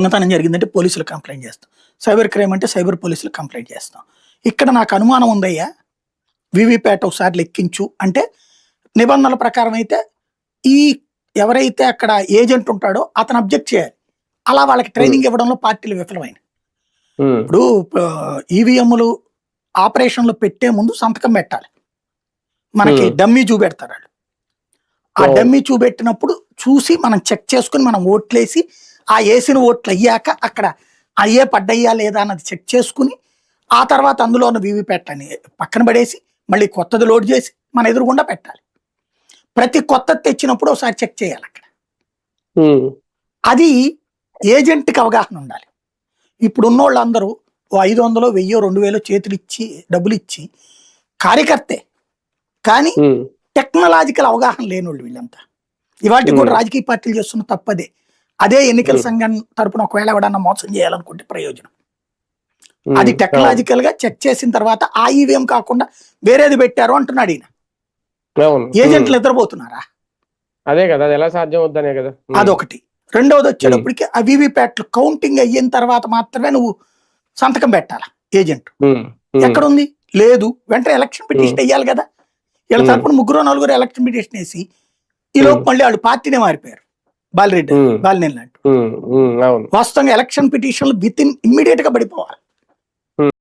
దొంగతనం జరిగిందంటే పోలీసులు కంప్లైంట్ చేస్తాం. సైబర్ క్రైమ్ అంటే సైబర్ పోలీసులు కంప్లైంట్ చేస్తాం. ఇక్కడ నాకు అనుమానం ఉందయ్యా, వీవీప్యాట్ ఒకసారి లెక్కించు అంటే నిబంధనల ప్రకారం అయితే ఈ ఎవరైతే అక్కడ ఏజెంట్ ఉంటాడో అతను అబ్జెక్ట్ చేయాలి. అలా వాళ్ళకి ట్రైనింగ్ ఇవ్వడంలో పార్టీలు విఫలమైనవి. ఇప్పుడు ఈవీఎంలు ఆపరేషన్లు పెట్టే ముందు సంతకం పెట్టాలి. మనకి డమ్మీ చూపెడతారు వాళ్ళు. ఆ డమ్మీ చూపెట్టినప్పుడు చూసి మనం చెక్ చేసుకుని మనం ఓట్లేసి ఆ వేసిన ఓట్లు అయ్యాక అక్కడ అయ్యే పడ్డయ్యా లేదా అన్నది చెక్ చేసుకుని ఆ తర్వాత అందులో ఉన్న వీవీప్యాట్ అని పక్కన పడేసి మళ్ళీ కొత్తది లోడ్ చేసి మన ఎదురుగుండా పెట్టాలి. ప్రతి కొత్తది తెచ్చినప్పుడు ఒకసారి చెక్ చేయాలి అక్కడ. అది ఏజెంట్కి అవగాహన ఉండాలి. ఇప్పుడు ఉన్నోళ్ళందరూ 500, 1000, 2000 చేతులు ఇచ్చి డబ్బులు ఇచ్చి కార్యకర్తే, కానీ టెక్నాలజికల్ అవగాహన లేనోళ్ళు వీళ్ళంతా. ఇవాటికి కూడా రాజకీయ పార్టీలు చేస్తున్న తప్పదే. అదే ఎన్నికల సంఘం తరపున ఒకవేళ ఎవడన్నా మోసం చేయాలనుకుంటే ప్రయోజనం. అది టెక్నాలజికల్ గా చెక్ చేసిన తర్వాత ఆ ఈవీఎం కాకుండా వేరేది పెట్టారు అంటున్నాడు ఈయన. ఏజెంట్లు నిద్రపోతున్నారా? అదే కదా, అది ఎలా సాధ్యం అవుద్దనే కదా. అదొకటి. రెండవది వచ్చేటప్పటికి ఆ వీవీప్యాట్లు కౌంటింగ్ అయిన తర్వాత మాత్రమే నువ్వు సంతకం పెట్టాలా ఏజెంట్. ఎక్కడుంది? లేదు. వెంటనే ఎలక్షన్ పిటిషన్ వేయాలి కదా. వీళ్ళ తరపున 3-4 ఎలక్షన్ పిటిషన్ వేసి ఈ లోపు మళ్ళీ వాళ్ళు పార్టీనే మారిపోయారు. బాలినేని లాంటి. వాస్తవంగా ఎలక్షన్ పిటిషన్లు విత్ ఇన్ ఇమ్మీడియట్ గా పడిపోవాలి.